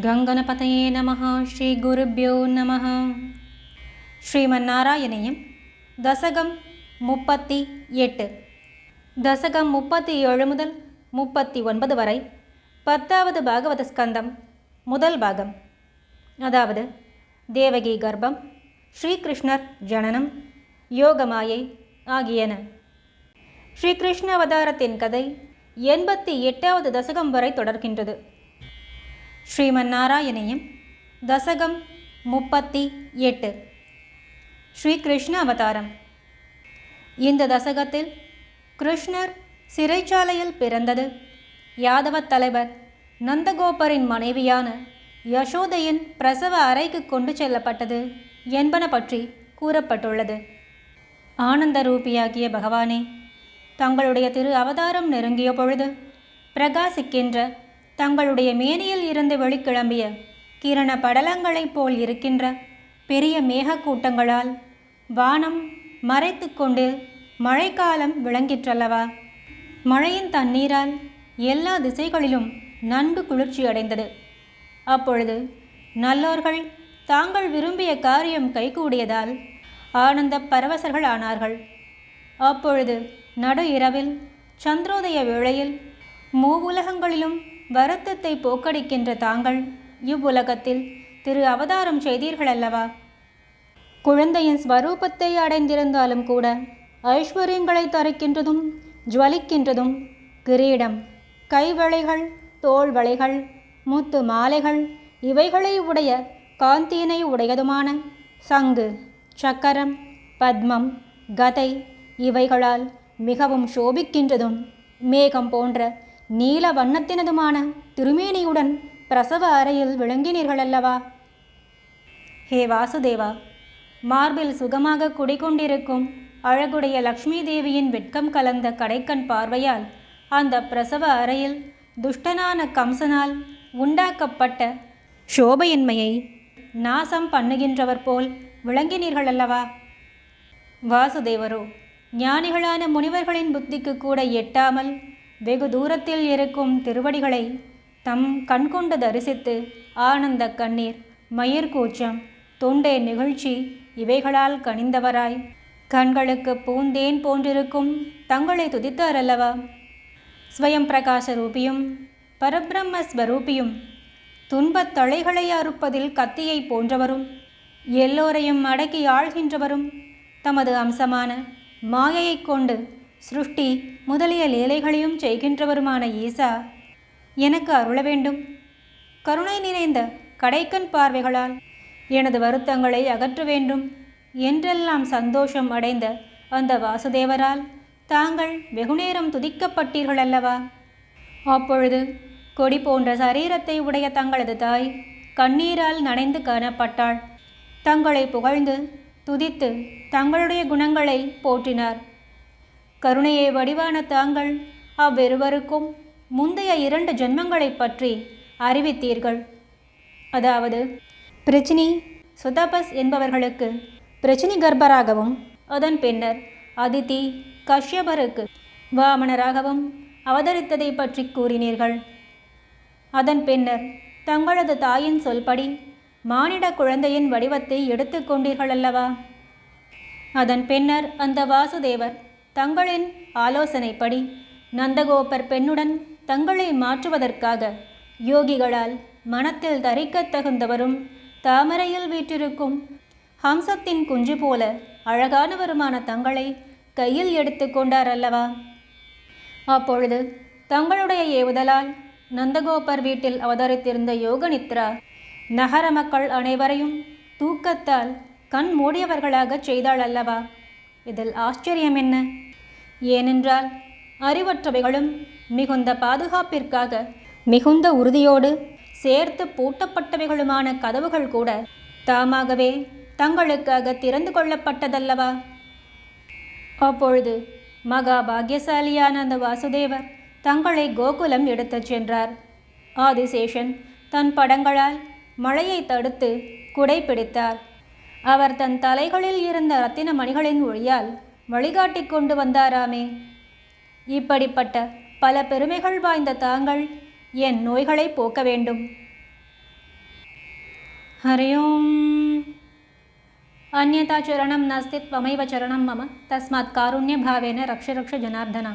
கங்கணபதயே நமः. ஸ்ரீ குருப்யோ நமः. ஸ்ரீமன்னாராயணியம் தசகம் 38. தசகம் 37 முதல் 39 வரை 10வது பாகவத ஸ்கந்தம் முதல் பாகம். அதாவது தேவகி கர்ப்பம், ஸ்ரீகிருஷ்ணர் ஜனனம், யோகமாயை ஆகியன. ஸ்ரீகிருஷ்ண அவதாரத்தின் கதை 88வது தசகம் வரை தொடர்கின்றது. ஸ்ரீமன்னாராயணியம் தசகம் 38. ஸ்ரீகிருஷ்ண அவதாரம். இந்த தசகத்தில் கிருஷ்ணர் சிறைச்சாலையில் பிறந்தது, யாதவ தலைவர் நந்தகோபரின் மனைவியான யசோதையின் பிரசவ அறைக்கு கொண்டு செல்லப்பட்டது என்பன பற்றி கூறப்பட்டுள்ளது. ஆனந்த ரூபியாகிய பகவானே, தங்களுடைய திரு அவதாரம் நெருங்கிய பொழுது பிரகாசிக்கின்ற தங்களுடைய மேனியில் இருந்து வெளிக்கிளம்பிய கிரண படலங்களைப் போல் இருக்கின்ற பெரிய மேகக்கூட்டங்களால் வானம் மறைத்து கொண்டு மழைக்காலம் விளங்கிற்றல்லவா. மழையின் தண்ணீரால் எல்லா திசைகளிலும் நன்கு குளிர்ச்சி அடைந்தது. அப்பொழுது நல்லோர்கள் தாங்கள் விரும்பிய காரியம் கைகூடியதால் ஆனந்த பரவசர்கள் ஆனார்கள். அப்பொழுது நடு இரவில் சந்திரோதய வேளையில் மூவுலகங்களிலும் வருத்தத்தை போக்கடிக்கின்ற தாங்கள் இவ்வுலகத்தில் திரு அவதாரம் செய்தீர்கள் அல்லவா. குழந்தையின் ஸ்வரூபத்தை அடைந்திருந்தாலும் கூட ஐஸ்வர்யங்களை தரிக்கின்றதும் ஜுவலிக்கின்றதும் கிரீடம், கைவளைகள், தோள் வளைகள், முத்து மாலைகள் இவைகளை உடைய காந்தியினை உடையதுமான சங்கு, சக்கரம், பத்மம், கதை இவைகளால் மிகவும் சோபிக்கின்றதும் மேகம் போன்ற நீல வண்ணத்தினதுமான திருமேனியுடன் பிரசவ அறையில் விளங்கினீர்கள் அல்லவா. ஹே வாசுதேவா, மார்பில் சுகமாக குடிகொண்டிருக்கும் அழகுடைய லக்ஷ்மி தேவியின் வெட்கம் கலந்த கடைக்கண் பார்வையால் அந்த பிரசவ அறையில் துஷ்டனான கம்சனால் உண்டாக்கப்பட்ட சோபையின்மையை நாசம் பண்ணுகின்றவர் போல் விளங்கினீர்கள் அல்லவா. வாசுதேவரோ ஞானிகளான முனிவர்களின் புத்திக்கு கூட எட்டாமல் வெகு தூரத்தில் இருக்கும் திருவடிகளை தம் கண்கொண்டு தரிசித்து ஆனந்த கண்ணீர், மயிர்கூச்சம், தொண்டை நிகழ்ச்சி இவைகளால் கனிந்தவராய் கண்களுக்கு பூந்தேன் போன்றிருக்கும் தங்களை துதித்தார் அல்லவா. ஸ்வயம் பிரகாச ரூபியும் பரபிரம்ம ஸ்வரூபியும் துன்பத் தளைகளை அறுப்பதில் கத்தியை போன்றவரும் எல்லோரையும் அடக்கி ஆள்கின்றவரும் தமது அம்சமான மாயையை கொண்டு சிருஷ்டி முதலிய லீலைகளையும் செய்கின்றவருமான ஈசா, எனக்கு அருள வேண்டும். கருணை நிறைந்த கடைக்கண் பார்வைகளால் எனது வருத்தங்களை அகற்ற வேண்டும் என்றெல்லாம் சந்தோஷம் அடைந்த அந்த வாசுதேவரால் தாங்கள் வெகுநேரம் துதிக்கப்பட்டீர்கள் அல்லவா. அப்பொழுது கொடி போன்ற சரீரத்தை உடைய தங்களது தாய் கண்ணீரால் நனைந்து காணப்பட்டாள். தங்களை புகழ்ந்து துதித்து தங்களுடைய குணங்களை போற்றினார். கருணையை வடிவான தாங்கள் அவ்விருவருக்கும் முந்தைய 2 ஜென்மங்களை பற்றி அறிவித்தீர்கள். அதாவது பிரச்சினி சுதபஸ் என்பவர்களுக்கு பிரச்சினி கர்ப்பராகவும், அதன் பின்னர் அதிதி கஷ்யபருக்கு வாமனராகவும் அவதரித்ததை பற்றி கூறினீர்கள். அதன் பின்னர் தங்களது தாயின் சொல்படி மானிட குழந்தையின் வடிவத்தை எடுத்து கொண்டீர்கள் அல்லவா. அதன் பின்னர் அந்த வாசுதேவர் தங்களின் ஆலோசனைப்படி நந்தகோபர் பெண்ணுடன் தங்களை மாற்றுவதற்காக யோகிகளால் மனத்தில் தரிக்கத் தகுந்தவரும் தாமரையில் வீற்றிருக்கும் ஹம்சத்தின் குஞ்சு போல அழகானவருமான தங்களை கையில் எடுத்து கொண்டார் அல்லவா. அப்பொழுது தங்களுடைய ஏவுதலால் நந்தகோபர் வீட்டில் அவதரித்திருந்த யோகநித்ரா நகர மக்கள் அனைவரையும் தூக்கத்தால் கண் மூடியவர்களாக செய்தாள் அல்லவா. இதில் ஆச்சரியம் என்ன? ஏனென்றால் அறிவற்றவைகளும் மிகுந்த பாதுகாப்பிற்காக மிகுந்த உறுதியோடு சேர்த்து பூட்டப்பட்டவைகளுமான கதவுகள் கூட தாமாகவே தங்களுக்காக திறந்து கொள்ளப்பட்டதல்லவா. அப்பொழுது மகா பாக்யசாலியான அந்த வாசுதேவர் தங்களை கோகுலம் எடுத்துச் சென்றார். ஆதிசேஷன் தன் படங்களால் மழையை தடுத்து குடை பிடித்தார். அவர் தன் தலைகளில் இருந்த ரத்தின மணிகளின் ஒளியால் வழிகாட்டி கொண்டு வந்தாராமே. இப்படிப்பட்ட பல பெருமைகள் வாய்ந்த தாங்கள் என் நோய்களை போக்க வேண்டும். हरि ओम्। अन्यथा चरणं नास्ति त्वमेव चरणं मम, तस्मात् कारुण्यभावेन रक्ष रक्ष जनार्दन।